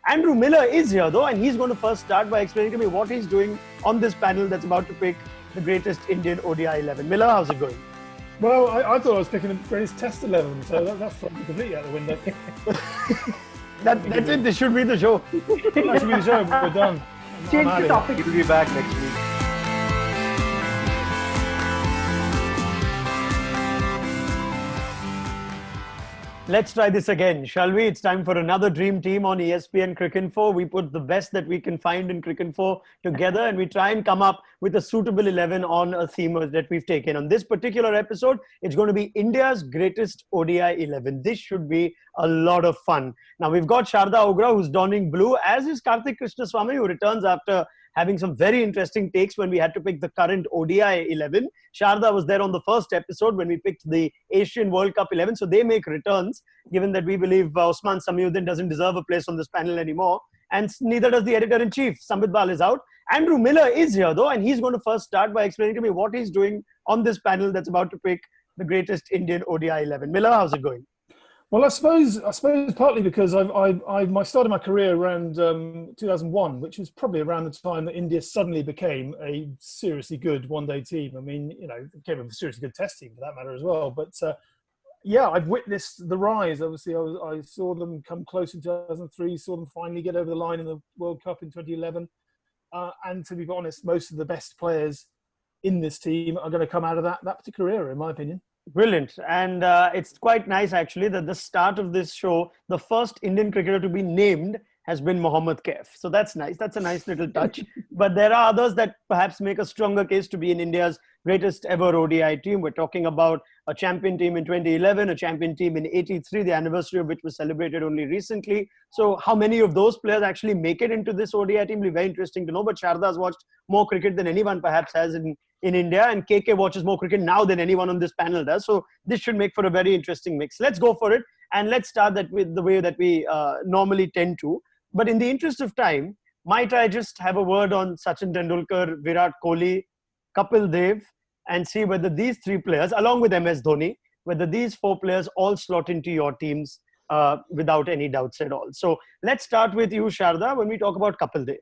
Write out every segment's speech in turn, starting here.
Andrew Miller is here though, and he's going to first start by explaining to me what he's doing on this panel that's about to pick the greatest Indian ODI 11. Miller, how's it going? Well, I thought I was picking the greatest Test 11, so that's completely out the window. That's it. This should be the show. That should be the show. We're done. Change the topic. We'll be back next week. Let's try this again, shall we? It's time for another dream team on ESPN Cricinfo. We put the best that we can find in Cricinfo together and we try and come up with a suitable 11 on a theme that we've taken. On this particular episode, it's going to be India's greatest ODI 11. This should be a lot of fun. Now, we've got Sharda Ogra, who's donning blue, as is Karthik Krishnaswamy, who returns after having some very interesting takes when we had to pick the current ODI 11. Sharda was there on the first episode when we picked the Asian World Cup 11. So they make returns, given that we believe Osman Samiuddin doesn't deserve a place on this panel anymore. And neither does the editor-in-chief. Samit Bal is out. Andrew Miller is here though, and he's going to first start by explaining to me what he's doing on this panel that's about to pick the greatest Indian ODI 11. Miller, how's it going? Well, I suppose partly because I started my career around 2001, which was probably around the time that India suddenly became a seriously good one-day team. I mean, you know, it became a seriously good test team for that matter as well. But yeah, I've witnessed the rise. Obviously, I saw them come close in 2003, saw them finally get over the line in the World Cup in 2011. And to be honest, most of the best players in this team are going to come out of that particular era, in my opinion. Brilliant. And it's quite nice, actually, that the start of this show, the first Indian cricketer to be named has been Mohammad Kaif. So that's nice. That's a nice little touch. But there are others that perhaps make a stronger case to be in India's greatest ever ODI team. We're talking about a champion team in 2011, a champion team in 83, the anniversary of which was celebrated only recently. So how many of those players actually make it into this ODI team will be very interesting to know. But Sharda's watched more cricket than anyone perhaps has in India, and Kky watches more cricket now than anyone on this panel does. So this should make for a very interesting mix. Let's go for it, and let's start that with the way that we normally tend to. But in the interest of time, might I just have a word on Sachin Tendulkar, Virat Kohli, Kapil Dev, and see whether these three players, along with MS Dhoni, whether these four players all slot into your teams without any doubts at all. So let's start with you, Sharda, when we talk about Kapil Dev.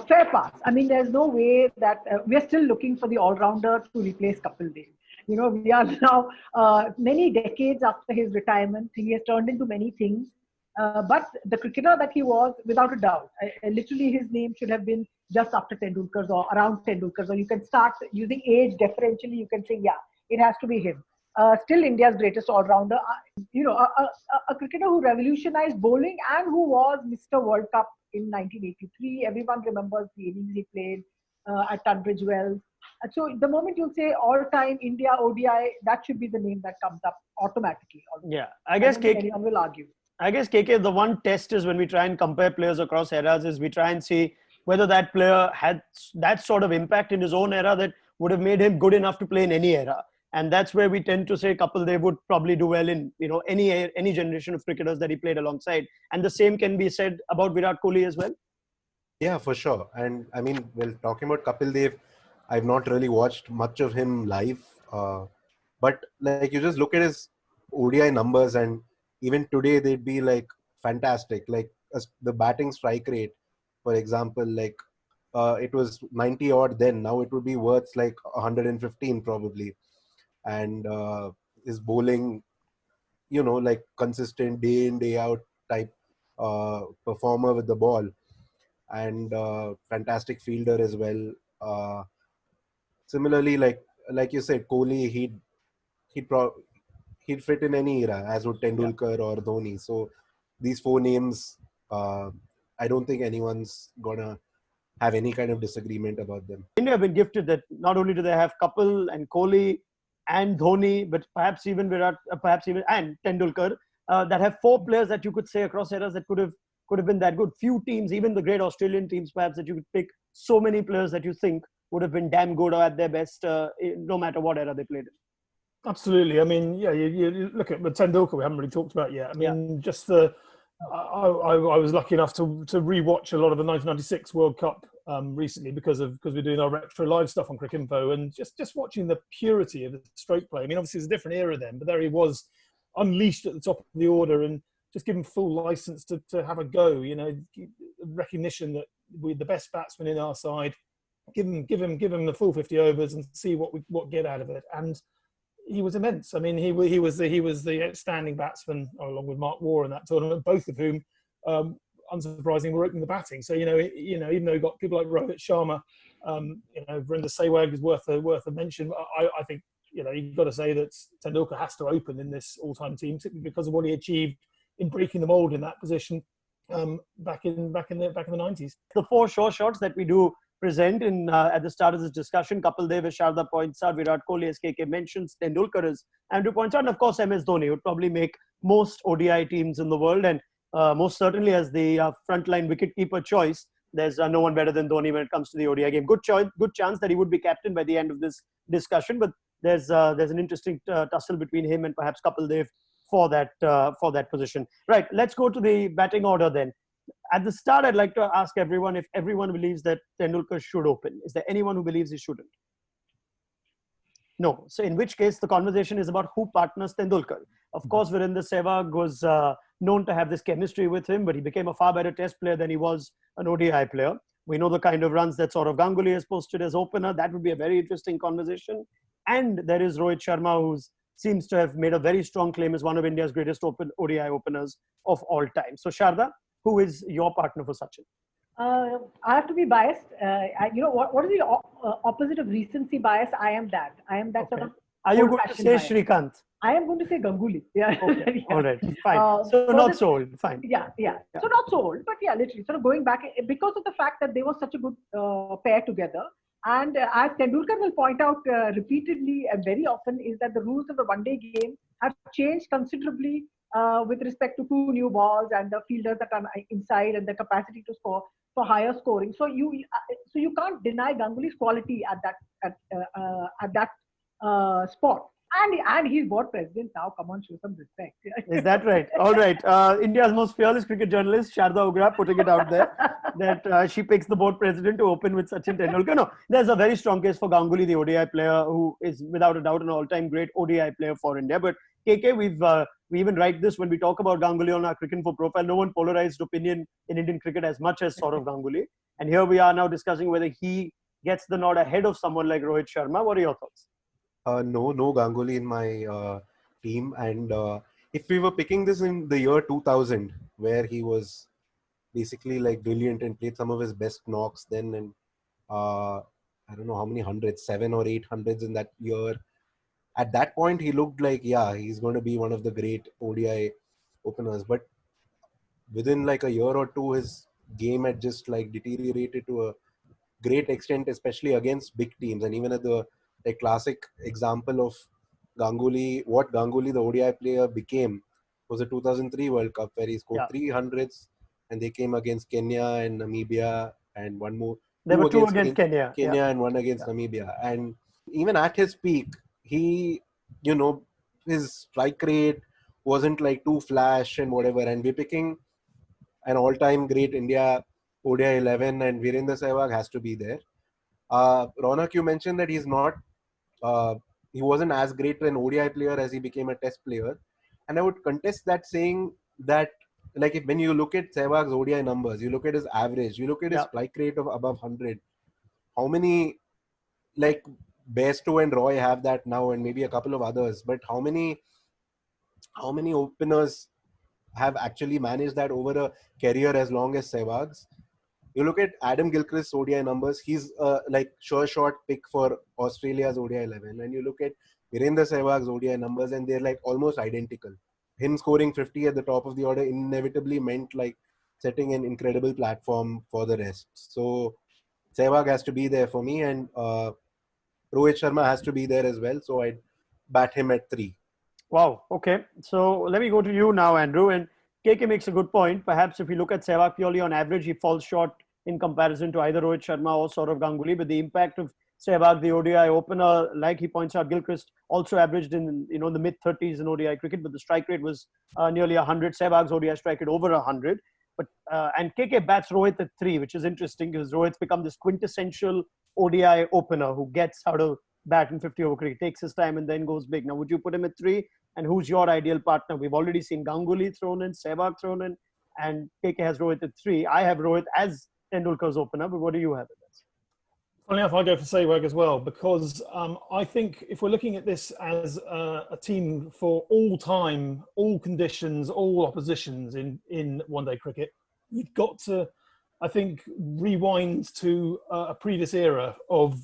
Fair pass. I mean, there's no way that we are still looking for the all-rounder to replace Kapil Dev. You know, we are now many decades after his retirement. He has turned into many things. But the cricketer that he was, without a doubt, literally his name should have been just after Tendulkar's or around Tendulkar's. Or you can start using age differentially. You can say, yeah, it has to be him. Still India's greatest all-rounder. You know, a cricketer who revolutionized bowling and who was Mr. World Cup in 1983. Everyone remembers the innings he played at Tunbridge Wells. So the moment you say all-time India ODI, that should be the name that comes up automatically. Yeah, I guess anyone will argue. I guess, KK, the one test is when we try and compare players across eras is we try and see whether that player had that sort of impact in his own era that would have made him good enough to play in any era. And that's where we tend to say Kapil Dev would probably do well in, you know, any generation of cricketers that he played alongside. And the same can be said about Virat Kohli as well. Yeah, for sure. And I mean, well, talking about Kapil Dev, I've not really watched much of him live. But like you just look at his ODI numbers and even today they'd be like fantastic. Like the batting strike rate, for example, like it was 90 odd then. Now it would be worth like 115 probably. And his bowling, you know, like consistent day in, day out type performer with the ball, and fantastic fielder as well. Similarly, like you said, Kohli, he'd fit in any era, as would Tendulkar or Dhoni. So these four names, I don't think anyone's gonna have any kind of disagreement about them. India have been gifted that not only do they have Kapil and Kohli and Dhoni, but perhaps even Virat, and Tendulkar, that have four players that you could say across eras that could have been that good. Few teams, even the great Australian teams, perhaps, that you could pick so many players that you think would have been damn good or at their best, no matter what era they played in. Absolutely. I mean, yeah, you look at Tendulkar, we haven't really talked about yet. I mean, just I was lucky enough to re-watch a lot of the 1996 World Cup recently because we're doing our retro live stuff on Cricinfo, and just watching the purity of the stroke play. I mean, obviously it's a different era then, but there he was, unleashed at the top of the order and just give him full license to have a go. You know, recognition that we're the best batsman in our side. Give him the full 50 overs and see what get out of it. And he was immense. I mean, he was the outstanding batsman along with Mark Waugh in that tournament, both of whom, unsurprisingly, were opening the batting. So you know, even though we got people like Rohit Sharma, Virender Sehwag is worth a mention. I think you've got to say that Tendulkar has to open in this all-time team simply because of what he achieved in breaking the mold in that position back in the 90s. The 4 sure shots that we do present in at the start of this discussion: Kapil Dev, as Sharda points out, Virat Kohli, as KK mentions, Tendulkar, as Andrew points out, and of course MS Dhoni would probably make most ODI teams in the world, and most certainly as the frontline wicketkeeper choice. There's no one better than Dhoni when it comes to the ODI game. Good choice, good chance that he would be captain by the end of this discussion, but there's an interesting tussle between him and perhaps Kapil Dev for that position. Right, let's go to the batting order then. At the start, I'd like to ask everyone if everyone believes that Tendulkar should open. Is there anyone who believes he shouldn't? No. So in which case, the conversation is about who partners Tendulkar. Of course, Virender Sehwag was known to have this chemistry with him, but he became a far better test player than he was an ODI player. We know the kind of runs that Saurav Ganguly has posted as opener. That would be a very interesting conversation. And there is Rohit Sharma, who seems to have made a very strong claim as one of India's greatest ODI openers of all time. So Sharda, who is your partner for Sachin? I have to be biased. What is the opposite of recency bias? I am that okay. Sort of. Are you going to say bias. Shrikant? I am going to say Ganguly. Yeah. Okay. Yeah. All right. Fine. So not so old. Fine. Yeah. So not so old, but yeah, literally sort of going back because of the fact that they were such a good pair together. And as Tendulkar will point out repeatedly and very often, is that the rules of the one-day game have changed considerably with respect to 2 new balls and the fielders that are inside and the capacity to score for higher scoring. So you can't deny Ganguly's quality at that spot. And he's board president now. Come on, show some respect. Is that right? All right. India's most fearless cricket journalist, Sharda Ugra, putting it out there that she picks the board president to open with Sachin Tendulkar. No, there's a very strong case for Ganguly, the ODI player, who is without a doubt an all-time great ODI player for India. But KK, we even write this when we talk about Ganguly on our Cricinfo profile. No one polarized opinion in Indian cricket as much as Saurav Ganguly. And here we are now discussing whether he gets the nod ahead of someone like Rohit Sharma. What are your thoughts? No Ganguly in my team. And if we were picking this in the year 2000, where he was basically like brilliant and played some of his best knocks then, and I don't know how many hundreds, 7 or 8 hundreds in that year. At that point, he looked like, he's going to be one of the great ODI openers. But within like a year or two, his game had just like deteriorated to a great extent, especially against big teams. And even at the classic example of Ganguly, what Ganguly, the ODI player, became was the 2003 World Cup, where he scored 300s, and they came against Kenya and Namibia, and one more. There were 2 against Kenya. And 1 against Namibia. And even at his peak, he, his strike rate wasn't like too flash and whatever. And we're picking an all-time great India ODI 11, and Virender Sehwag has to be there. Ronak, you mentioned that he's not, he wasn't as great an ODI player as he became a test player. And I would contest that, saying that, like, when you look at Sehwag's ODI numbers, you look at his average, you look at his strike rate of above 100, how many, like, Bairstow and Roy have that now, and maybe a couple of others, but how many openers have actually managed that over a career as long as Sehwag's? You look at Adam Gilchrist's ODI numbers, he's like sure shot pick for Australia's ODI 11. And you look at Virender Sehwag's ODI numbers, and they're like almost identical. Him scoring 50 at the top of the order inevitably meant like setting an incredible platform for the rest. So Sehwag has to be there for me, and Rohit Sharma has to be there as well. So I'd bat him at 3. Wow. Okay. So let me go to you now, Andrew. And KK makes a good point. Perhaps if you look at Sehwag purely on average, he falls short in comparison to either Rohit Sharma or Saurav Ganguly. But the impact of Sehwag, the ODI opener, like he points out, Gilchrist also averaged in the mid-30s in ODI cricket, but the strike rate was nearly 100. Sehwag's ODI strike rate over 100. But and KK bats Rohit at 3, which is interesting because Rohit's become this quintessential ODI opener who gets how to bat in 50 over cricket, takes his time and then goes big. Now, would you put him at 3? and who's your ideal partner? We've already seen Ganguly thrown in, Sehwag thrown in, and KK has Rohit at 3. I have Rohit as Tendulkar's opener, but what do you have in this? Funny enough, I go for Sehwag as well, because I think if we're looking at this as a team for all time, all conditions, all oppositions in one-day cricket, you've got to, I think, rewind to a previous era of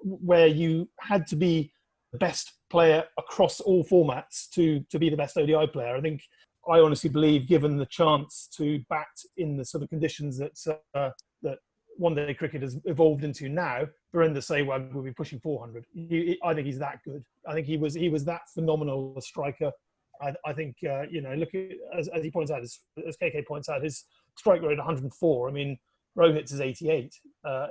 where you had to be the best player across all formats to be the best ODI player. I honestly believe, given the chance to bat in the sort of conditions that one-day cricket has evolved into now, Virender Sehwag will be pushing 400. I think he's that good. I think he was that phenomenal a striker. I think look at, as he points out, as KK points out, his strike rate 104. I mean, Rohit's is 88.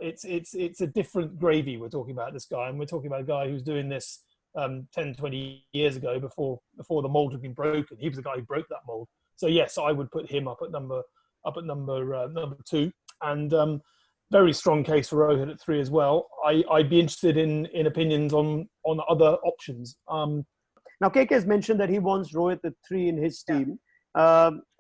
It's a different gravy we're talking about, this guy, and we're talking about a guy who's doing this 10, 20 years ago before the mold had been broken. He was the guy who broke that mold. So yes, I would put him up at number 2, and very strong case for Rohit at 3 as well. I'd be interested in opinions on other options. Now, KK has mentioned that he wants Rohit at 3 in his team.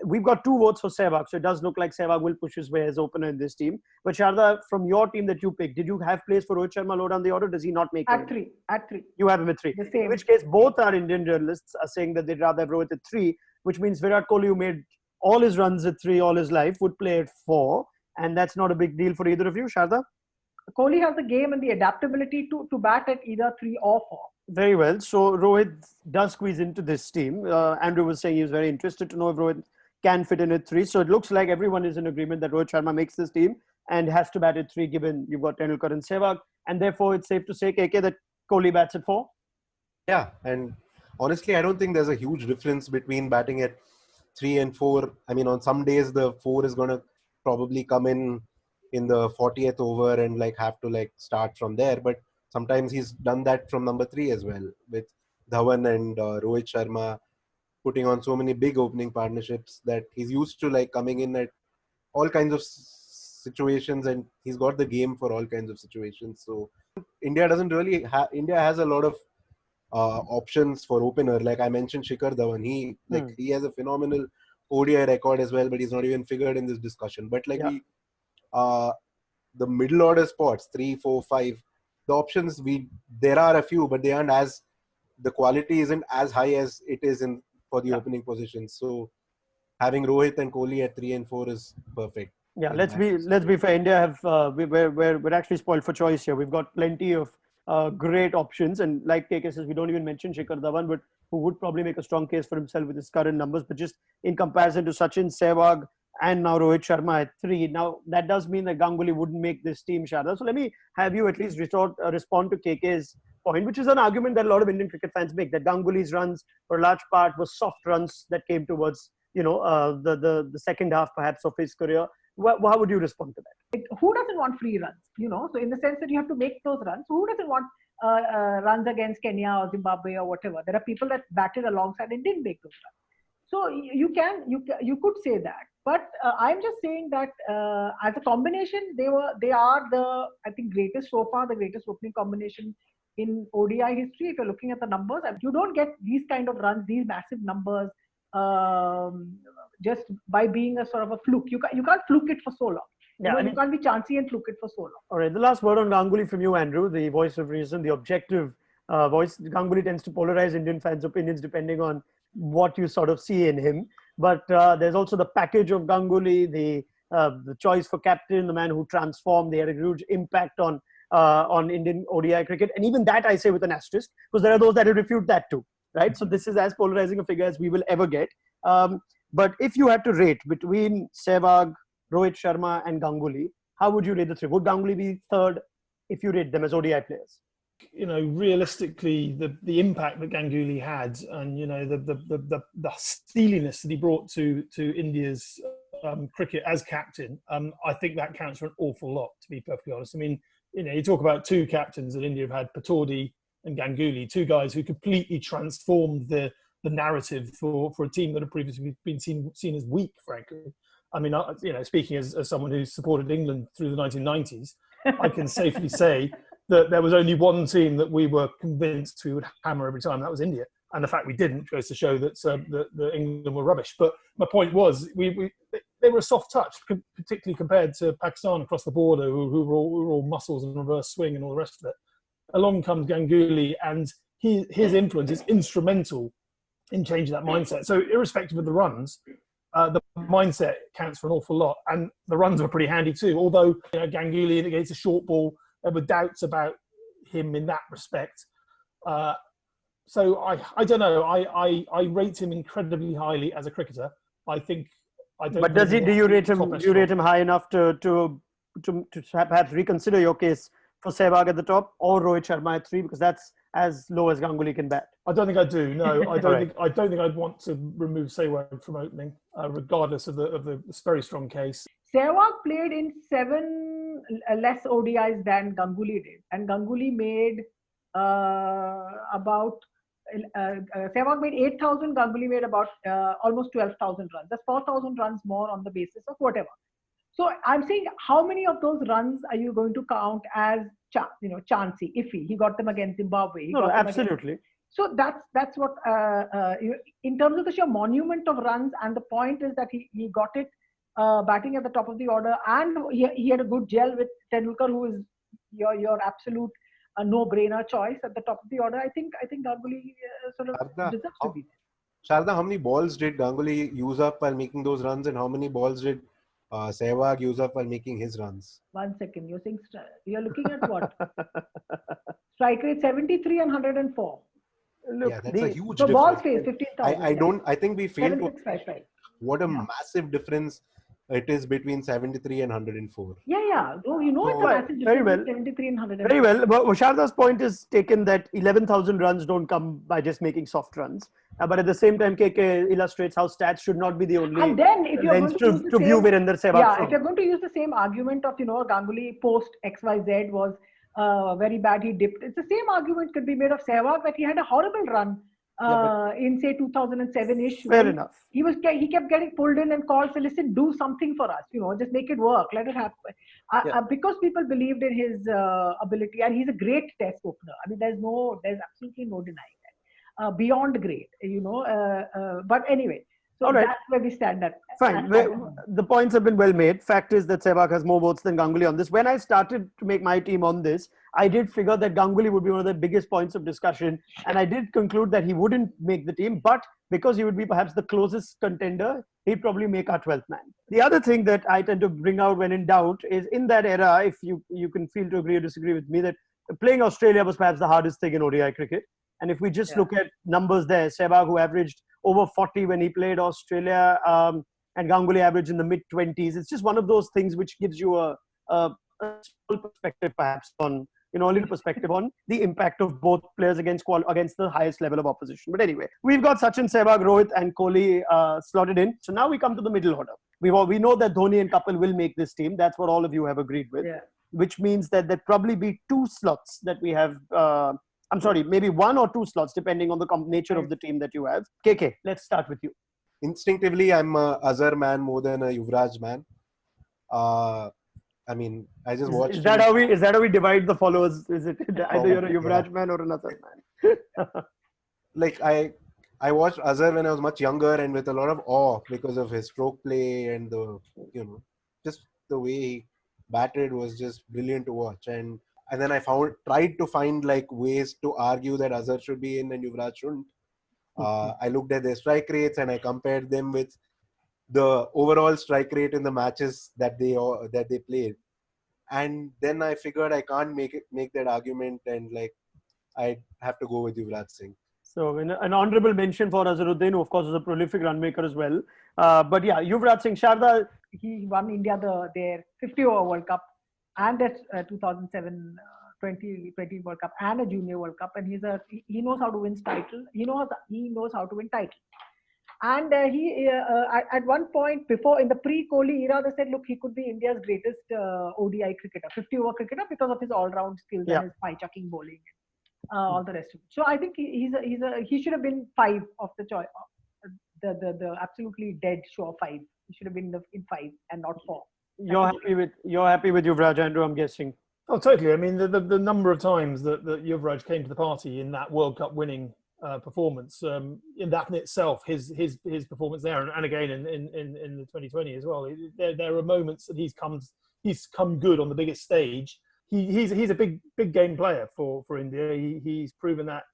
We've got 2 votes for Sehwag, so it does look like Sehwag will push his way as opener in this team. But Sharda, from your team that you picked, did you have place for Rohit Sharma low down the order? Does he not make it? At 3. At 3. You have him at 3. The same. In which case, both our Indian journalists are saying that they'd rather have Rohit at 3, which means Virat Kohli, who made all his runs at 3 all his life, would play at 4. And that's not a big deal for either of you, Sharda? Kohli has the game and the adaptability to bat at either 3 or 4. Very well. So Rohit does squeeze into this team. Andrew was saying he was very interested to know if Rohit can fit in at 3. So it looks like everyone is in agreement that Rohit Sharma makes this team and has to bat at 3, given you've got Tendulkar and Sehwag. And therefore, it's safe to say, KK, that Kohli bats at 4? Yeah, and honestly, I don't think there's a huge difference between batting at 3 and 4. I mean, on some days, the 4 is going to probably come in the 40th over and have to start from there. But sometimes he's done that from number 3 as well, with Dhawan and Rohit Sharma putting on so many big opening partnerships that he's used to coming in at all kinds of situations, and he's got the game for all kinds of situations. So India doesn't really India has a lot of options for opener. Like I mentioned, Shikhar Dhawan, he has a phenomenal ODI record as well, but he's not even figured in this discussion. But the middle order spots, 3, 4, 5, the options, there are a few, but they aren't the quality isn't as high as it is for the opening positions. So having Rohit and Kohli at 3 and 4 is perfect. Yeah, let's be fair. India we're actually spoiled for choice here. We've got plenty of great options, and like KK says, we don't even mention Shikhar Dhawan, but who would probably make a strong case for himself with his current numbers. But just in comparison to Sachin, Sehwag, and now Rohit Sharma at 3. Now that does mean that Ganguly wouldn't make this team, Sharda. So let me have you at least respond to KK's point, which is an argument that a lot of Indian cricket fans make, that Ganguly's runs for a large part were soft runs that came towards the second half perhaps of his career. How would you respond to that? Who doesn't want free runs? So in the sense that you have to make those runs. So who doesn't want runs against Kenya or Zimbabwe or whatever? There are people that batted alongside and didn't make those runs. So you could say that, but I'm just saying that as a combination, they are the, I think, greatest so far, the greatest opening combination in ODI history. If you're looking at the numbers, and you don't get these kind of runs, these massive numbers, just by being a sort of a fluke. You can't fluke it for so long. Yeah, you can't be chancy and fluke it for so long. All right, the last word on Ganguly from you, Andrew, the voice of reason, the objective voice. Ganguly tends to polarize Indian fans' opinions depending on what you sort of see in him. But there's also the package of Ganguly, the choice for captain, the man who transformed. They had a huge impact on Indian ODI cricket. And even that I say with an asterisk, because there are those that will refute that too, right? So this is as polarizing a figure as we will ever get. But if you had to rate between Sehwag, Rohit Sharma and Ganguly, how would you rate the 3? Would Ganguly be 3rd if you rate them as ODI players? Realistically, the impact that Ganguly had, and the steeliness that he brought to India's cricket as captain, I think that counts for an awful lot, to be perfectly honest. I mean, you talk about 2 captains that India have had, Pataudi and Ganguly, 2 guys who completely transformed the narrative for a team that had previously been seen as weak, frankly. I mean, speaking as someone who supported England through the 1990s, I can safely say that there was only one team that we were convinced we would hammer every time. That was India. And the fact we didn't goes to show that the England were rubbish. But my point was, they were a soft touch, particularly compared to Pakistan across the border, who were all muscles and reverse swing and all the rest of it. Along comes Ganguly, and his influence is instrumental in changing that mindset. So irrespective of the runs, the mindset counts for an awful lot. And the runs were pretty handy too. Although Ganguly against a short ball, there were doubts about him in that respect. So I don't know. I rate him incredibly highly as a cricketer. But do you rate him high enough to perhaps reconsider your case for Sehwag at the top or Rohit Sharma at 3, because that's as low as Ganguly can bat? I don't think I do. No, I don't think I'd want to remove Sehwag from opening, regardless of the very strong case. Sehwag played in 7 less ODIs than Ganguly did, and Ganguly made about. Sehwag made 8,000. Ganguly made about almost 12,000 runs. That's 4,000 runs more on the basis of whatever. So I'm saying, how many of those runs are you going to count as chancy, iffy? He got them against Zimbabwe. No, absolutely. So that's what in terms of the sheer monument of runs, and the point is that he got it batting at the top of the order, and he had a good gel with Tendulkar, who is your absolute a no-brainer choice at the top of the order. I think Ganguly sort of deserves to be there. Sharda, how many balls did Ganguly use up while making those runs, and how many balls did Sehwag use up while making his runs? 1 second, you're looking at what? Strike rate 73 and 104. Look, yeah, that's a huge so difference. Ball stays 15,000. I think we failed to what a massive difference it is between 73 and 104. Yeah. Oh, it's a massive difference. Very well. 73 and 104. Very well. But Sharda's point is taken that 11,000 runs don't come by just making soft runs. But at the same time, Kky illustrates how stats should not be the only and then if you're lens to view Virender Sehwag. If you're going to use the same argument of Ganguly post XYZ was very bad, he dipped. It's the same argument could be made of Sehwag, that he had a horrible run in say 2007-ish. Fair enough. He kept getting pulled in and called, say, listen, do something for us, just make it work, let it happen. Because people believed in his ability, and he's a great test opener. I mean, there's absolutely no denying that. Beyond great, but anyway. So that's where we stand at. Fine. The points have been well made. Fact is that Sehwag has more votes than Ganguly on this. When I started to make my team on this, I did figure that Ganguly would be one of the biggest points of discussion. And I did conclude that he wouldn't make the team. But because he would be perhaps the closest contender, he'd probably make our 12th man. The other thing that I tend to bring out when in doubt is, in that era, if you can feel to agree or disagree with me, that playing Australia was perhaps the hardest thing in ODI cricket. And if we just look at numbers there, Sehwag, who averaged over 40 when he played Australia, and Ganguly averaged in the mid-20s. It's just one of those things which gives you a small perspective, perhaps, on a little perspective on the impact of both players against the highest level of opposition. But anyway, we've got Sachin, Sehwag, Rohit, and Kohli slotted in. So now we come to the middle order. We know that Dhoni and Kapil will make this team. That's what all of you have agreed with. Yeah. Which means that there'd probably be 2 slots that we have. I'm sorry, maybe 1 or 2 slots, depending on the nature of the team that you have. Kky, let's start with you. Instinctively, I'm a Azhar man more than a Yuvraj man. I mean, I just watched. Is that how we divide the followers? Is it either you're a Yuvraj man or an Azhar man? Like I watched Azhar when I was much younger and with a lot of awe because of his stroke play and just the way he batted was just brilliant to watch. And then I tried to find like ways to argue that Azhar should be in and Yuvraj shouldn't. I looked at their strike rates and I compared them with the overall strike rate in the matches that they played. And then I figured I can't make that argument, and like I have to go with Yuvraj Singh. So an honourable mention for Azharuddin, who of course is a prolific run maker as well. But yeah, Yuvraj Singh. Sharda, he won India their 50-over World Cup and their 2007 20 World Cup and a Junior World Cup, and he knows how to win title. He knows how to win title. And he at one point before, in the pre-Kohli era, they said, look, he could be India's greatest ODI cricketer, 50-over cricketer, because of his all-round skills and his pie-chucking bowling, all the rest of it. So I think he should have been 5 of the choice, the absolutely dead sure 5. He should have been in 5 and not 4. You're happy with Yuvraj, Andrew, I'm guessing. Oh, totally. I mean, the number of times that Yuvraj came to the party in that World Cup winning performance. In that in itself, his performance there, and again in the 2020 as well. There are moments that he's come good on the biggest stage. He's a big game player for India. He's proven that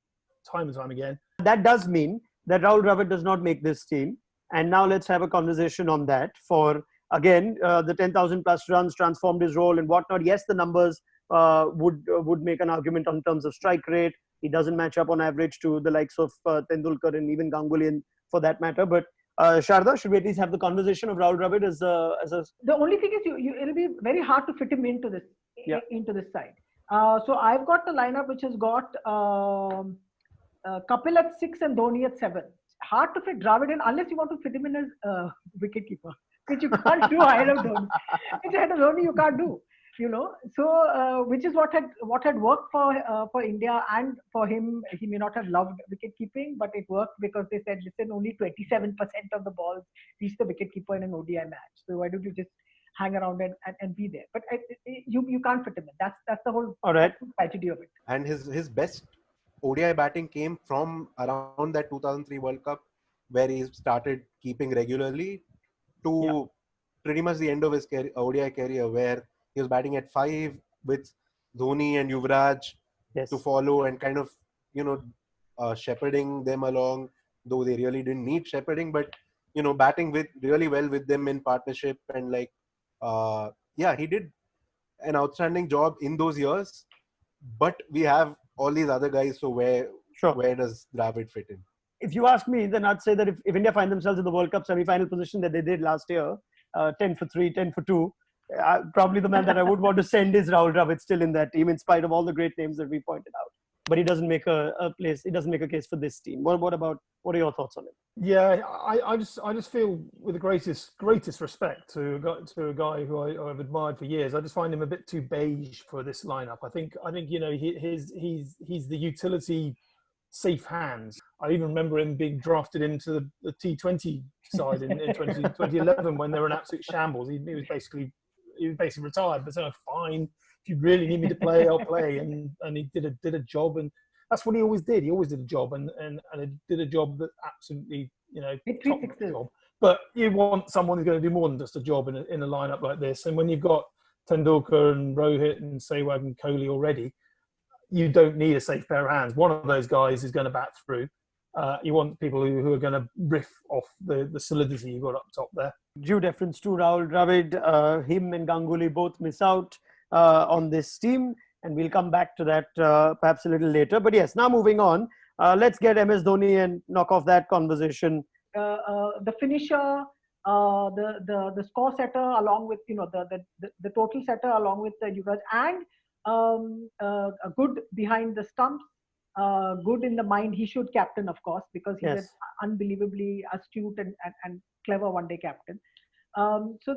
time and time again. That does mean that Rahul Dravid does not make this team. And now let's have a conversation on that. For again, the 10,000 plus runs transformed his role and whatnot. Yes, the numbers would make an argument in terms of strike rate. He doesn't match up on average to the likes of Tendulkar and even Ganguly for that matter. But Sharda, should we at least have the conversation of Rahul Dravid as a? The only thing is, it'll be very hard to fit him into this side. So I've got the lineup which has got Kapil at 6 and Dhoni at 7. Hard to fit Dravid in unless you want to fit him in as wicketkeeper, which you can't do ahead of Dhoni. Which ahead of Dhoni you can't do. So which is what had worked for India, and for him, he may not have loved wicket keeping, but it worked because they said, listen, only 27% of the balls reach the wicket keeper in an ODI match. So why don't you just hang around and be there? But you can't fit him in. That's the whole tragedy of it. And his best ODI batting came from around that 2003 World Cup, where he started keeping regularly, to pretty much the end of his ODI career, where he was batting at 5 with Dhoni and Yuvraj to follow and kind of, shepherding them along, though they really didn't need shepherding, but, batting really well with them in partnership. And he did an outstanding job in those years, but we have all these other guys. So where does Dravid fit in? If you ask me, then I'd say that if India find themselves in the World Cup semi-final position that they did last year, 10 for 3, 10 for 2, probably the man that I would want to send is Rahul Dravid still in that team, in spite of all the great names that we pointed out. But he doesn't make a place. He doesn't make a case for this team. What are your thoughts on it? Yeah, I just feel with the greatest respect to a guy who I've admired for years. I just find him a bit too beige for this lineup. I think he's the utility safe hands. I even remember him being drafted into the T20 side in 2011 when they were an absolute shambles. He was basically retired, but so fine. If you really need me to play, I'll play. And he did a job, and that's what he always did. He always did a job, and he did a job that absolutely, top job. But you want someone who's going to do more than just a job in a lineup like this. And when you've got Tendulkar and Rohit and Sehwag and Kohli already, you don't need a safe pair of hands. One of those guys is going to bat through. You want people who are going to riff off the solidity you've got up top there. Due deference to Rahul Dravid, him and Ganguly both miss out on this team, and we'll come back to that perhaps a little later. But yes, now moving on, let's get MS Dhoni and knock off that conversation. The finisher, the score setter, along with the total setter, along with the Yuvraj, and a good behind the stumps, good in the mind. He should captain, of course, because he's an unbelievably astute and clever one-day captain. So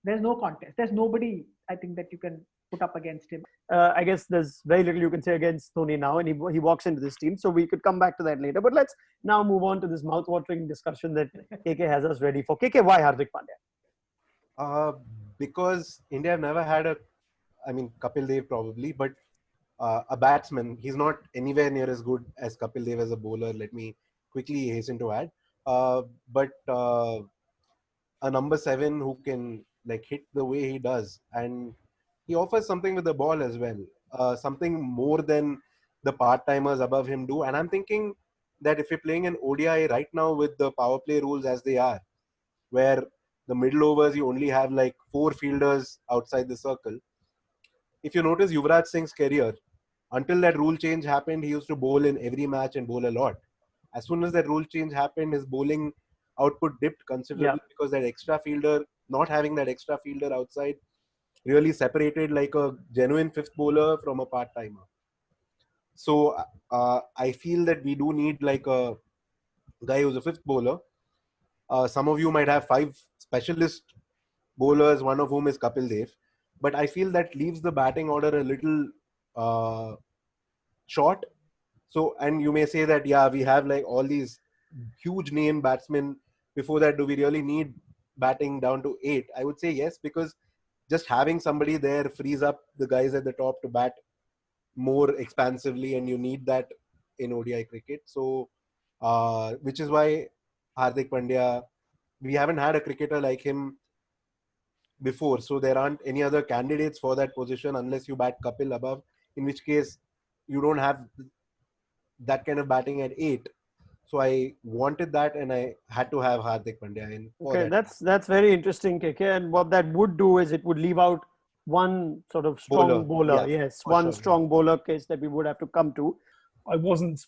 there's no contest. There's nobody, I think, that you can put up against him. I guess there's very little you can say against Dhoni now, and he walks into this team. So we could come back to that later. But let's now move on to this mouth-watering discussion that KK has us ready for. KK, why Hardik Pandya? Because India have never had Kapil Dev probably, but a batsman. He's not anywhere near as good as Kapil Dev as a bowler. Let me quickly hasten to add. But a number 7 who can hit the way he does, and he offers something with the ball as well, something more than the part-timers above him do. And I'm thinking that if you're playing an ODI right now with the power play rules as they are, where the middle overs you only have 4 fielders outside the circle. If you notice Yuvraj Singh's career, until that rule change happened, he used to bowl in every match and bowl a lot. As soon as that rule change happened, his bowling output dipped considerably because that extra fielder, not having that extra fielder outside, really separated a genuine fifth bowler from a part-timer. So I feel that we do need a guy who's a fifth bowler. Some of you might have 5 specialist bowlers, one of whom is Kapil Dev. But I feel that leaves the batting order a little short. So, and you may say that, we have all these huge name batsmen. Before that, do we really need batting down to 8? I would say yes, because just having somebody there frees up the guys at the top to bat more expansively, and you need that in ODI cricket. So, which is why Hardik Pandya, we haven't had a cricketer like him before. So there aren't any other candidates for that position unless you bat Kapil above, in which case you don't have that kind of batting at 8. So I wanted that, and I had to have Hardik Pandya in for Okay, that. that's very interesting, KK. And what that would do is it would leave out one sort of strong bowler. Yeah, Yes, for one sure, strong bowler case that we would have to come to. I wasn't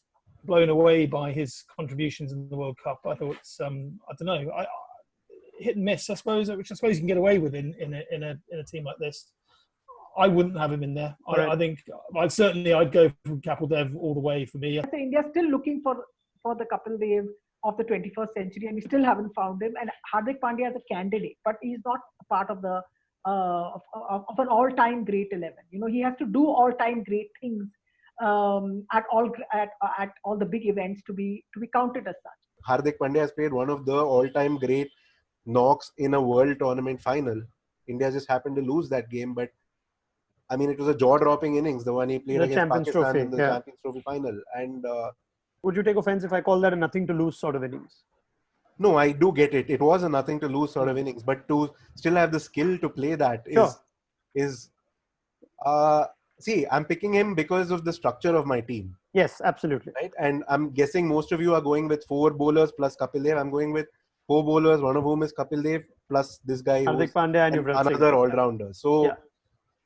blown away by his contributions in the World Cup. I thought, I don't know, hit and miss, I suppose, which I suppose you can get away with in a team like this. I wouldn't have him in there. Right. I think I'd go from Kapil Dev all the way for me. So India's still looking for the Kapil Dev of the 21st century, and we still haven't found him. And Hardik Pandya is a candidate, but he's not a part of the of an all-time great 11. You know, he has to do all-time great things at all the big events to be counted as such. Hardik Pandya has played one of the all-time great knocks in a world tournament final. India just happened to lose that game, but I mean, it was a jaw-dropping innings, the one he played against Champions Pakistan Trophy, in the Champions Trophy final. And would you take offense if I call that a nothing to lose sort of innings? no, I do get it. It was a nothing to lose sort of innings, but to still have the skill to play that is see, I'm picking him because of the structure of my team. Yes, absolutely. Right, and I'm guessing most of you are going with 4 bowlers plus Kapil Dev. I'm going with 4 bowlers, one of whom is Kapil Dev plus this guy Hardik Pandya and another all-rounder. So. Yeah.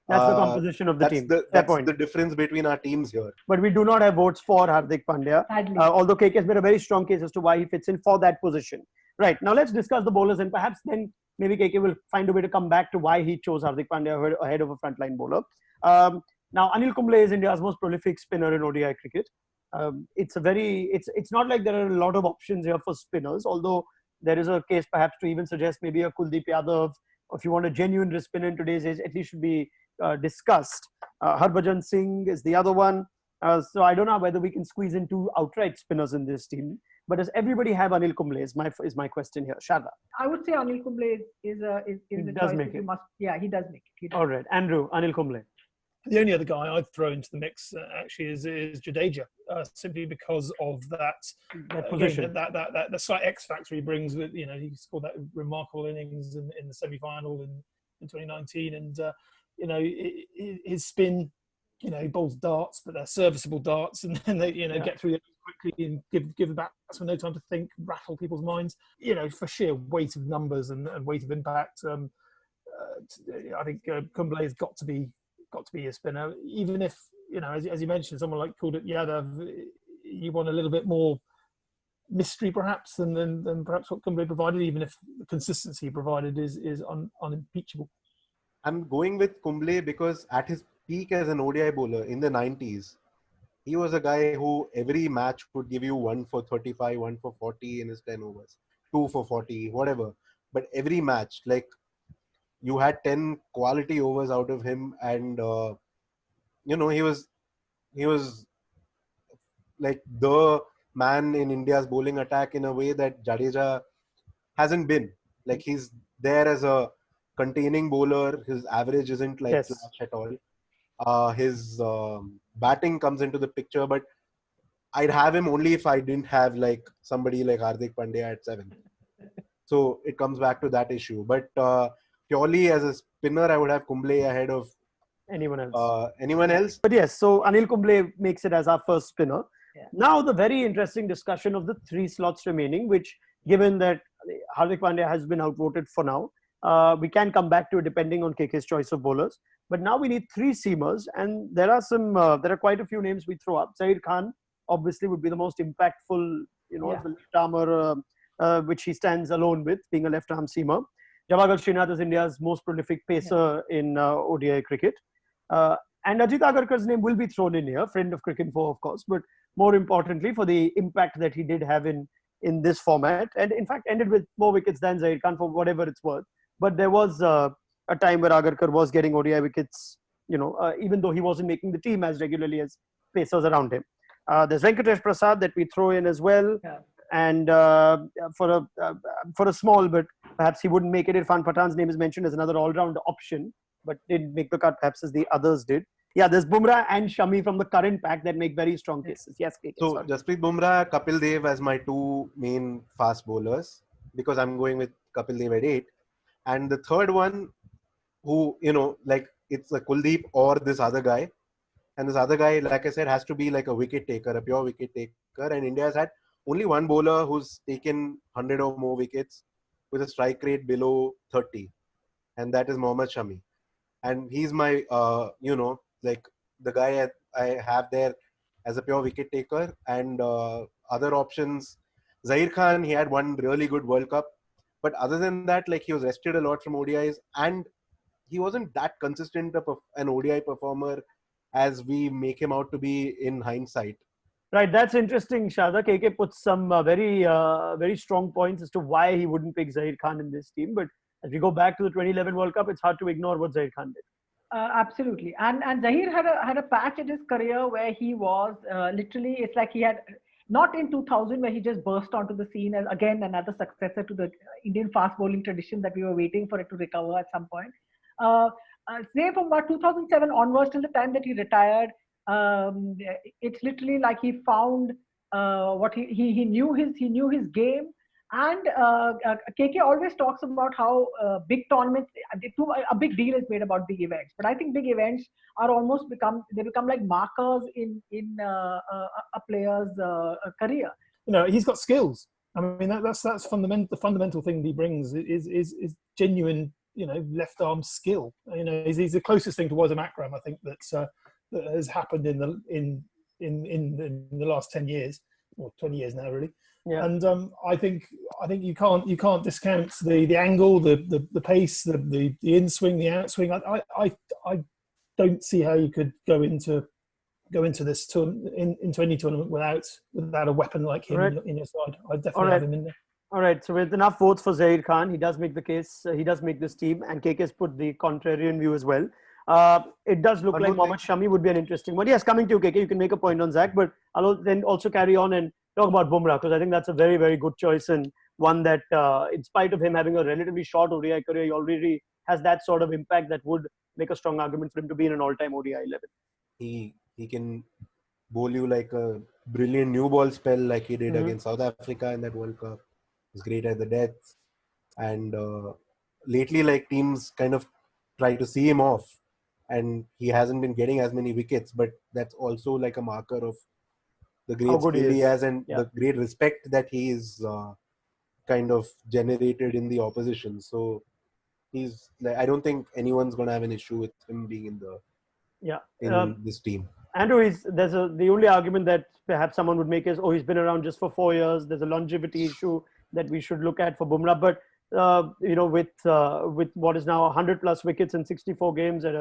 That's the composition of the team. That's the difference between our teams here. But we do not have votes for Hardik Pandya, although KK has made a very strong case as to why he fits in for that position. Right, now let's discuss the bowlers, and perhaps then maybe KK will find a way to come back to why he chose Hardik Pandya ahead of a frontline bowler. Now, Anil Kumble is India's most prolific spinner in ODI cricket. It's not like there are a lot of options here for spinners, although there is a case perhaps to even suggest maybe a Kuldeep Yadav, or if you want a genuine spinner in today's age, at least should be discussed. Harbhajan Singh is the other one. So I don't know whether we can squeeze in 2 outright spinners in this team. But does everybody have Anil Kumble? Is my question here, Sharda? I would say Anil Kumble is a choice that you must. Yeah, he does make it. All right, Andrew, Anil Kumble. The only other guy I'd throw into the mix actually is Jadeja, simply because of that position, again, that the slight X factor he brings with, you know, he scored that remarkable innings in the semi-final in 2019, and you know, his spin, you know, he bowls darts, but they're serviceable darts, and then they, you know, get through it quickly and give the batsman no time to think, rattle people's minds. You know, for sheer weight of numbers and weight of impact, I think Kumble has got to be a spinner. Even if, you know, as you mentioned, someone like Kuldeep Yadav, you want a little bit more mystery perhaps than perhaps what Kumble provided, even if the consistency he provided is unimpeachable. I'm going with Kumble because at his peak as an ODI bowler in the 90s, he was a guy who every match would give you 1 for 35, 1 for 40 in his 10 overs, 2 for 40, whatever. But every match, like, you had 10 quality overs out of him, and you know, he was like the man in India's bowling attack in a way that Jadeja hasn't been. Like, he's there as a containing bowler. His average isn't like flash at all. His batting comes into the picture, but I'd have him only if I didn't have like somebody like Hardik Pandya at 7. So it comes back to that issue. But purely as a spinner, I would have Kumble ahead of anyone else. But yes, so Anil Kumble makes it as our first spinner. Yeah. Now the very interesting discussion of the 3 slots remaining, which, given that Hardik Pandya has been outvoted for now, we can come back to it depending on KK's choice of bowlers. But now we need 3 seamers, and there are quite a few names we throw up. Zaid Khan obviously would be the most impactful, you know, the left armour, which he stands alone with, being a left arm seamer. Javagal Srinath is India's most prolific pacer in ODI cricket. And Ajit Agarkar's name will be thrown in here, friend of Cricinfo, of course, but more importantly for the impact that he did have in this format, and in fact ended with more wickets than Zaid Khan, for whatever it's worth. But there was a time where Agarkar was getting ODI wickets, you know, even though he wasn't making the team as regularly as pacers around him. There's Venkatesh Prasad that we throw in as well. Yeah. And for a small, but perhaps he wouldn't make it. Irfan Pathan's name is mentioned as another all-round option, but didn't make the cut perhaps as the others did. Yeah, there's Bumrah and Shami from the current pack that make very strong cases. Yes, KK, So sorry. Jasprit Bumrah, Kapil Dev as my two main fast bowlers, because I'm going with Kapil Dev at 8. And the third one, who, like it's a Kuldeep or this other guy. And this other guy, like I said, has to be like a wicket taker, a pure wicket taker. And India has had only one bowler who's taken 100 or more wickets with a strike rate below 30. And that is Mohammad Shami. And he's my, like the guy I have there as a pure wicket taker. And other options, Zahir Khan, he had one really good World Cup. But other than that, like he was rested a lot from ODIs, and he wasn't that consistent an ODI performer as we make him out to be in hindsight. Right, that's interesting, Shada. KK puts some very strong points as to why he wouldn't pick Zahir Khan in this team. But as we go back to the 2011 World Cup, it's hard to ignore what Zahir Khan did. Absolutely, and Zahir had a patch in his career where he was literally, it's like he had, not in 2000 where he just burst onto the scene as again another successor to the Indian fast bowling tradition that we were waiting for it to recover at some point. Say from about 2007 onwards till the time that he retired, it's literally like he found what he knew his game. And KK always talks about how big tournaments, a big deal is made about big events. But I think big events are almost become like markers in a player's career. He's got skills. I mean, that's fundamental. The fundamental thing he brings is genuine, left arm skill. He's the closest thing to Wazam Akram, I think, that has happened in the last 10 years or 20 years now, really. Yeah. And I think you can't discount the angle, the pace, the in swing, the out swing. I don't see how you could go into this into any tournament without a weapon like him in your side. I definitely have him in there. All right. So with enough votes for Zahir Khan, he does make the case. He does make this team, and KK's put the contrarian view as well. It does look like Mohammad Shami would be an interesting one. Yes, coming to you, KK, you can make a point on Zach, but I'll then also carry on and talk about Bumrah, because I think that's a very, very good choice, and one that, in spite of him having a relatively short ODI career, he already has that sort of impact that would make a strong argument for him to be in an all-time ODI 11. He can bowl you like a brilliant new ball spell like he did against South Africa in that World Cup. He's great at the deaths. And lately, like, teams kind of try to see him off, and he hasn't been getting as many wickets, but that's also like a marker of the great skill he has and the great respect that he is kind of generated in the opposition. So I don't think anyone's going to have an issue with him being in this team. Andrew, the only argument that perhaps someone would make is, he's been around just for 4 years. There's a longevity issue that we should look at for Bumrah. But with what is now 100 plus wickets in 64 games at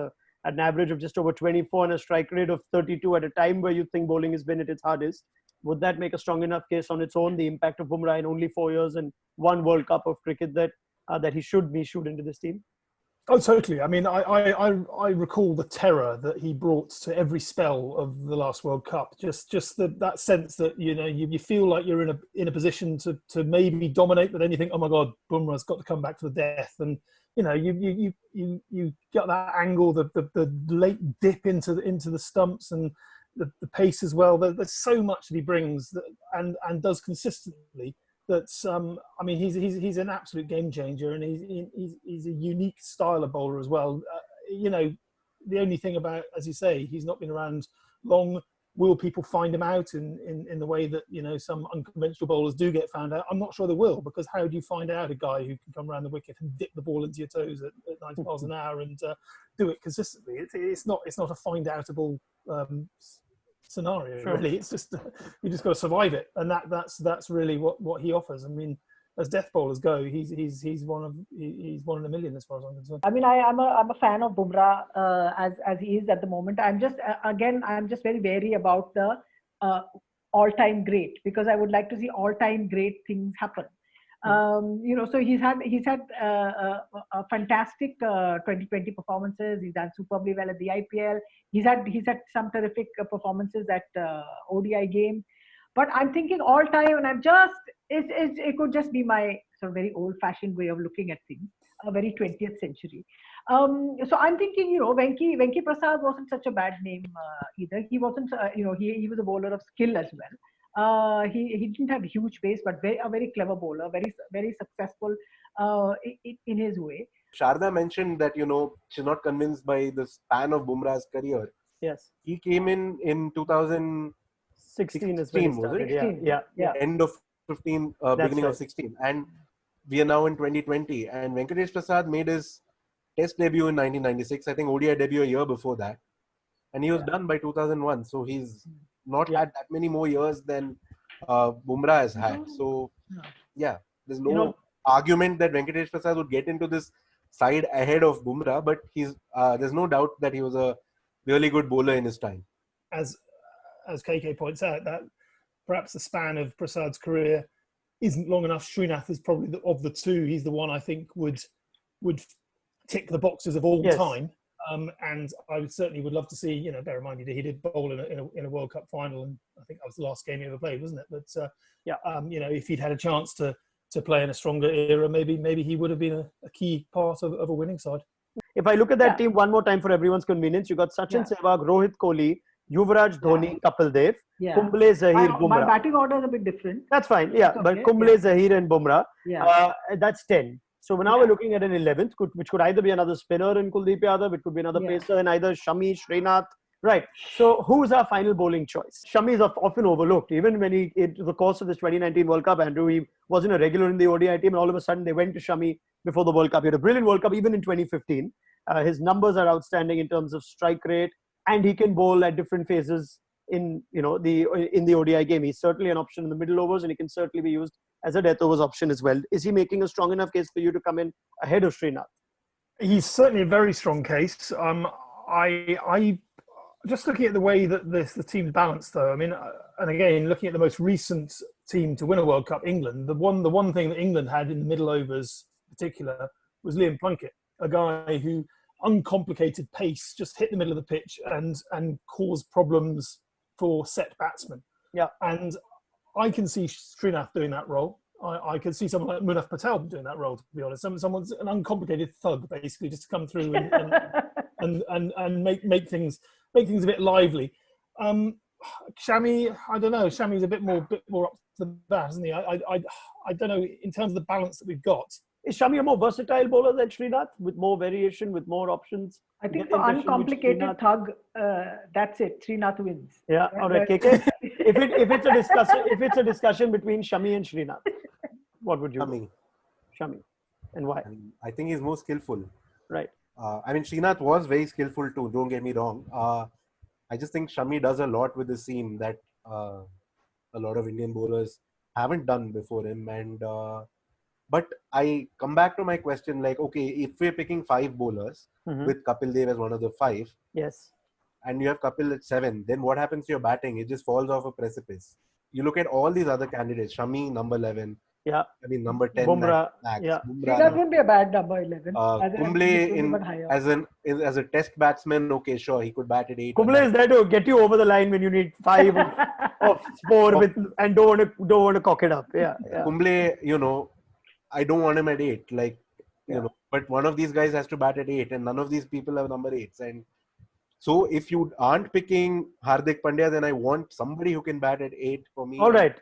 an average of just over 24 and a strike rate of 32 at a time where you think bowling has been at its hardest, would that make a strong enough case on its own? The impact of Bumrah in only 4 years and one World Cup of cricket that he should be issued into this team? Oh, totally. I mean, I recall the terror that he brought to every spell of the last World Cup. Just that sense that you feel like you're in a position to maybe dominate, but then you think, oh my God, Bumrah's got to come back to the death, and you get that angle, the late dip into the stumps, and the pace as well. There's so much that he brings and does consistently. That's I mean, he's an absolute game changer, and he's a unique style of bowler as well. The only thing about, as you say, he's not been around long. Will people find him out in the way that some unconventional bowlers do get found out? I'm not sure they will, because how do you find out a guy who can come around the wicket and dip the ball into your toes at 90 miles an hour and do it consistently? It's not a find outable scenario. Sure. Really, it's just you just got to survive it, and that's really what he offers. I mean, as death bowlers go, he's one in a million as far as I'm concerned. I mean, I'm a fan of Bumrah as he is at the moment. I'm just very wary about the all-time great, because I would like to see all-time great things happen. So he's had a fantastic 2020 performances. He's done superbly well at the IPL. He's had some terrific performances at ODI game. But I'm thinking all time, and it could just be my sort of very old-fashioned way of looking at things, a very 20th century. So I'm thinking, Venki Prasad wasn't such a bad name either. He wasn't, he was a bowler of skill as well. He didn't have huge pace, but a very clever bowler, very successful in his way. Sharda mentioned that, she's not convinced by the span of Bumrah's career. Yes. He came in 2016, 16 is when he was started. it? Yeah. End of 15, beginning of 16. And we are now in 2020. And Venkatesh Prasad made his test debut in 1996. I think ODI debut a year before that. And he was done by 2001. So he's not had that many more years than Bumrah has had. So, there's no argument that Venkatesh Prasad would get into this side ahead of Bumrah. But there's no doubt that he was a really good bowler in his time. As Kky points out, that perhaps the span of Prasad's career isn't long enough. Srinath is probably of the two. He's the one I think would tick the boxes of all time. And I certainly would love to see, bear in mind he did bowl in a World Cup final, and I think that was the last game he ever played, wasn't it? But if he'd had a chance to play in a stronger era, maybe he would have been a key part of a winning side. If I look at that team one more time for everyone's convenience, you got Sachin Sehwag, Rohit Kohli, Yuvraj, Dhoni, Kapil Dev, Kumble, Zahir, Bumrah. My batting order is a bit different. That's fine, but Kumble, Zahir and Bumrah, that's 10. So now we're looking at an 11th, which could either be another spinner in Kuldeep Yadav, it could be another pacer in either Shami, Srinath. Right. So who's our final bowling choice? Shami is often overlooked. Even when in the course of this 2019 World Cup, Andrew, he wasn't a regular in the ODI team, and all of a sudden they went to Shami before the World Cup. He had a brilliant World Cup even in 2015. His numbers are outstanding in terms of strike rate, and he can bowl at different phases in the ODI game. He's certainly an option in the middle overs, and he can certainly be used as a death overs option as well. Is he making a strong enough case for you to come in ahead of Srinath? He's certainly a very strong case. I just looking at the way that the team's balanced, though. I mean, and again, looking at the most recent team to win a World Cup, England. The one thing that England had in the middle overs, in particular, was Liam Plunkett, a guy who uncomplicated pace, just hit the middle of the pitch and cause problems for set batsmen. Yeah, and I can see Srinath doing that role. I could see someone like Munaf Patel doing that role, to be honest. Someone's an uncomplicated thug, basically, just to come through and make things a bit lively. Shami, I don't know. Shami's a bit more up to the bat, isn't he? I don't know, in terms of the balance that we've got. Is Shami a more versatile bowler than Srinath, with more variation, with more options? I think for uncomplicated thug, that's it. Srinath wins. Yeah, all right, KK. if it's a discussion between Shami and Srinath, what would you do? Shami. And why? I think he's more skillful. Right. Srinath was very skillful too, don't get me wrong. I just think Shami does a lot with the seam that a lot of Indian bowlers haven't done before him. And but I come back to my question, like, okay, if we're picking 5 bowlers with Kapil Dev as one of the 5, yes, and you have Kapil at 7, then what happens to your batting? It just falls off a precipice. You look at all these other candidates, Shami, number 11. Yeah. Number 10. Bumrah. That wouldn't be a bad number 11. Kumble as a test batsman, okay, sure, he could bat at 8. Kumble is there to get you over the line when you need 5 of 4 and don't want to cock it up. Yeah. Kumble, I don't want him at 8. But one of these guys has to bat at 8, and none of these people have number 8s. And so if you aren't picking Hardik Pandya, then I want somebody who can bat at 8 for me. All right.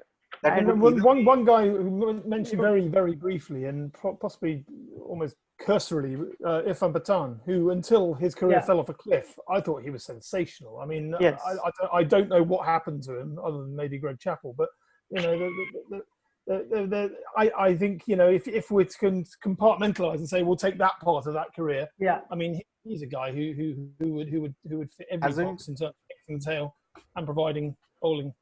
And one guy who mentioned very, very briefly and possibly almost cursorily, Irfan Pathan, who until his career fell off a cliff, I thought he was sensational. I mean, yes. I don't know what happened to him other than maybe Greg Chappell, but I think, if we can compartmentalize and say we'll take that part of that career, I mean, he's a guy who would fit every box in terms of kicking the tail and providing bowling.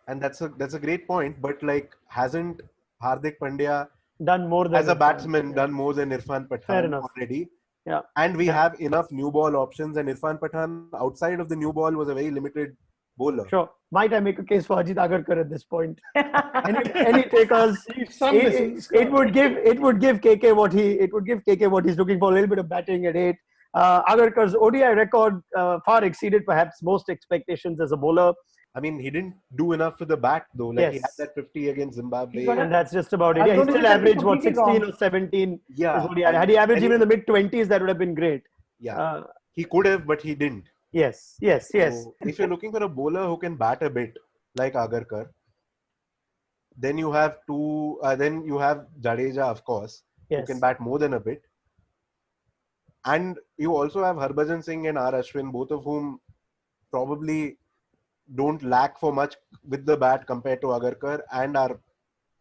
And that's a great point, but hasn't Hardik Pandya done more than as a batsman done more than Irfan Pathan already? Yeah. And we have enough new ball options, and Irfan Pathan outside of the new ball was a very limited bowler. Sure. Might I make a case for Ajit Agarkar at this point? Any takers? It would give KK what he's looking for, a little bit of batting at 8. Agarkar's ODI record far exceeded perhaps most expectations as a bowler. I mean, he didn't do enough with the bat though. Like he had Yes. that 50 against Zimbabwe. got And that's just about it. I Yeah, he was going still to say something averaged what, completely 16 wrong. or 17 is Yeah, what he had. and Had he averaged then even in the mid-20s, that would have been great. yeah, he could have, but he didn't. Yes. So if you're looking for a bowler who can bat a bit like Agarkar, then you have then you have Jadeja, of course, who Yes. can bat more than a bit. And you also have Harbhajan Singh and R. Ashwin, both of whom probably don't lack for much with the bat compared to Agarkar and are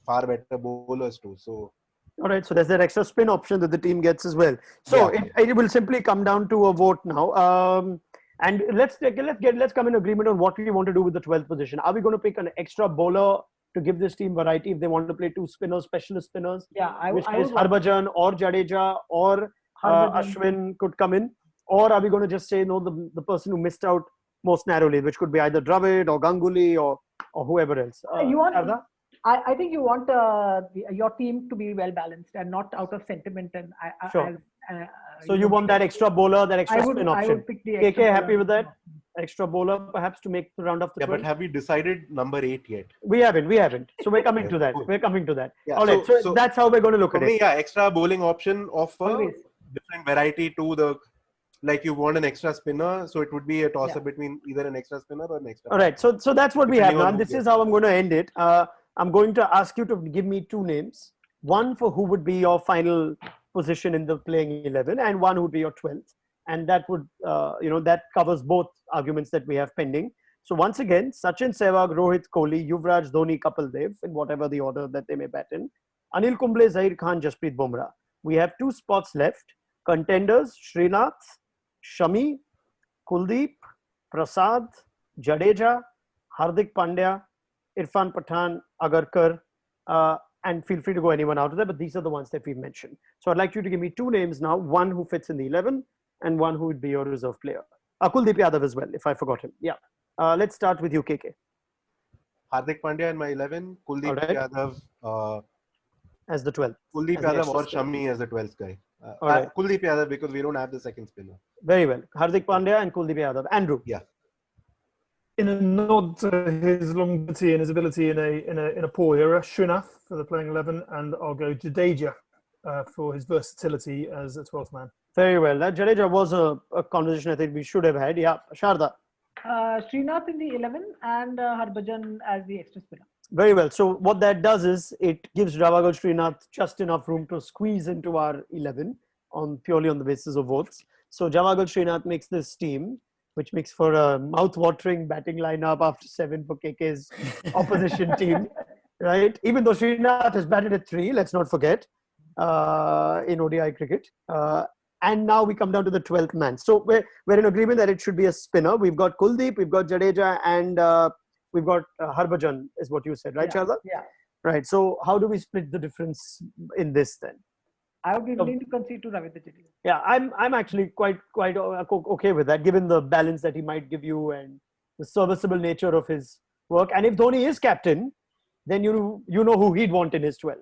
far better bowlers too. So All right, so there's that extra spin option that the team gets as well. So yeah. it will simply come down to a vote now. And let's come in agreement on what we want to do with the 12th position. Are we going to pick an extra bowler to give this team variety if they want to play two spinners, specialist spinners? Yeah, Which I is would want Harbhajan or Jadeja or Harbhajan. Ashwin could come in? Or are we going to just say no, the person who missed out most narrowly, which could be either Dravid or Ganguly or whoever else? You want? Sharda? I think you want your team to be well balanced and not out of sentiment. And Sure. So you want that extra bowler, that extra spin I option. would pick the extra KK bowler. happy with that? Extra bowler perhaps to make the round of the Yeah, 12? but have we decided number 8 yet? We haven't. So we're coming to that. Cool. We're coming to that. Yeah, All right. So that's how we're going to look For at me, it. yeah, extra bowling option of Always. different variety to the, like you want an extra spinner, so it would be a toss-up Yeah. between either an extra spinner or an extra. All right. So that's what we have Depending now. on And who this is gets how I'm going to end it. I'm going to ask you to give me two names. One for who would be your final position in the playing 11 and one would be your 12th. And that would, that covers both arguments that we have pending. So once again, Sachin Sehwag, Rohit Kohli, Yuvraj, Dhoni, Kapil Dev, in whatever the order that they may bat in. Anil Kumble, Zair Khan, Jasprit Bumrah. We have two spots left. Contenders, Srinath, Shami, Kuldeep, Prasad, Jadeja, Hardik Pandya, Irfan Pathan, Agarkar, and feel free to go anyone out of there, but these are the ones that we've mentioned. So I'd like you to give me two names now, one who fits in the 11 and one who would be your reserve player. Kuldeep Yadav as well, if I forgot him. Yeah. Let's start with you, KK. Hardik Pandya in my 11, Kuldeep Alright. Yadav, As the 12th. Kuldeep As the Yadav extra or spinner. Shami as the 12th guy. Alright. Kuldeep Yadav because we don't have the second spinner. Very well. Hardik Pandya and Kuldeep Yadav. Andrew. Yeah. In a nod to his longevity and his ability in a poor era, Srinath for the playing 11, and I'll go Jadeja for his versatility as a 12th man. Very well. That Jadeja was a conversation I think we should have had. Yeah. Sharda. Srinath in the 11 and Harbhajan as the extra spinner. Very well. So what that does is it gives Javagal Srinath just enough room to squeeze into our 11 purely on the basis of votes. So Javagal Srinath makes this team, which makes for a mouth-watering batting lineup after 7 for KK's opposition team, right? Even though Srinath has batted at 3, let's not forget, in ODI cricket. And now we come down to the 12th man. So we're in agreement that it should be a spinner. We've got Kuldeep, we've got Jadeja, and we've got Harbhajan, is what you said, right, Sharda? Yeah. Right. So how do we split the difference in this then? I would be willing to concede to Ravindra Jadeja. Yeah, I'm actually quite okay with that, given the balance that he might give you and the serviceable nature of his work. And if Dhoni is captain, then you know who he'd want in his 12.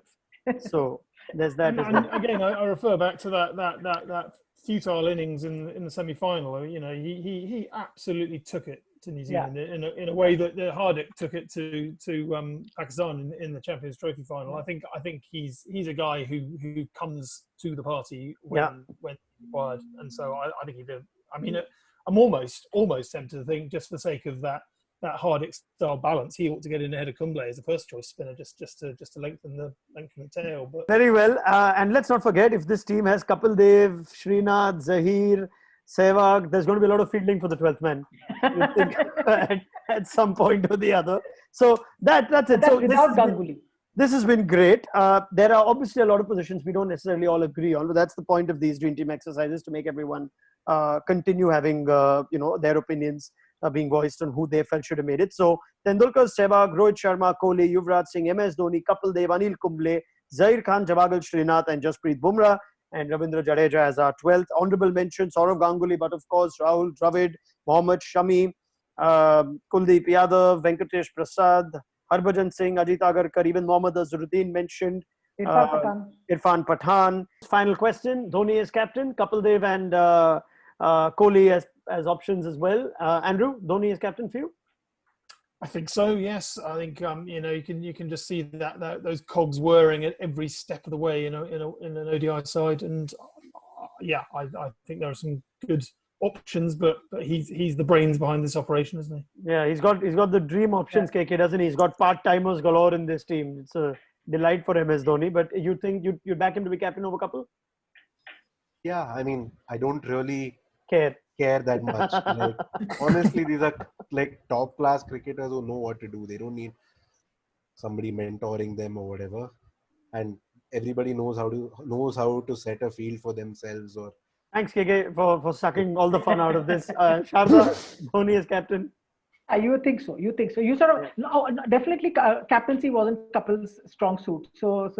So there's that. as well. And again, I refer back to that futile innings in the semi-final. You know, he absolutely took it to New Zealand in a way that Hardik took it to Pakistan in the Champions Trophy final. I think he's a guy who comes to the party when required, and so I think he did. I mean, I'm almost tempted to think, just for the sake of that Hardik style balance, he ought to get in ahead of Kumble as a first choice spinner, just to lengthen the tail. But Very well, and let's not forget, if this team has Kapil Dev, Srinath, Zahir, Sehwag, there's going to be a lot of fielding for the 12th man. You think at some point or the other. So that's it. That's so without Ganguly. This has been great. There are obviously a lot of positions we don't necessarily all agree on, but that's the point of these Dream Team exercises, to make everyone continue having their opinions being voiced on who they felt should have made it. So Tendulkar, Sehwag, Rohit Sharma, Kohli, Yuvraj Singh, MS Dhoni, Kapil Dev, Anil Kumble, Zair Khan, Javagal Srinath, and Jasprit Bumrah, and Ravindra Jadeja as our 12th. Honourable mention, Saurav Ganguly, but of course Rahul Dravid, Mohammad Shami, Kuldeep Yadav, Venkatesh Prasad, Harbhajan Singh, Ajit Agarkar, even Mohammad Azharuddin mentioned. Irfan Pathan. Final question, Dhoni as captain, Kapil Dev and Kohli as options as well. Andrew, Dhoni as captain for you? I think so. Yes, I think you can just see that those cogs whirring at every step of the way. In an ODI side, and I think there are some good options, but he's the brains behind this operation, isn't he? Yeah, he's got the dream options, KK, doesn't he? He's got part-timers galore in this team. It's a delight for him as Dhoni. But you think you'd back him to be captain over Kapil? Yeah, I mean, I don't really Care that much. Like, honestly, these are like top class cricketers who know what to do. They don't need somebody mentoring them or whatever. And everybody knows how to set a field for themselves. Or Thanks, KK, for sucking all the fun out of this. Sharda, Dhoni as captain. You think so? You think so? You sort of no, definitely captaincy wasn't Kapil's strong suit. So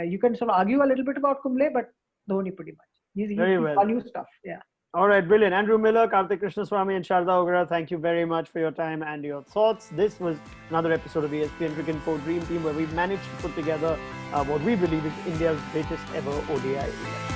you can sort of argue a little bit about Kumble, but Dhoni pretty much. He's value stuff. Yeah. All right, brilliant. Andrew Miller, Karthik Krishnaswamy, and Sharda Ogara, thank you very much for your time and your thoughts. This was another episode of ESPN Cricinfo Dream Team, where we managed to put together what we believe is India's greatest ever ODI.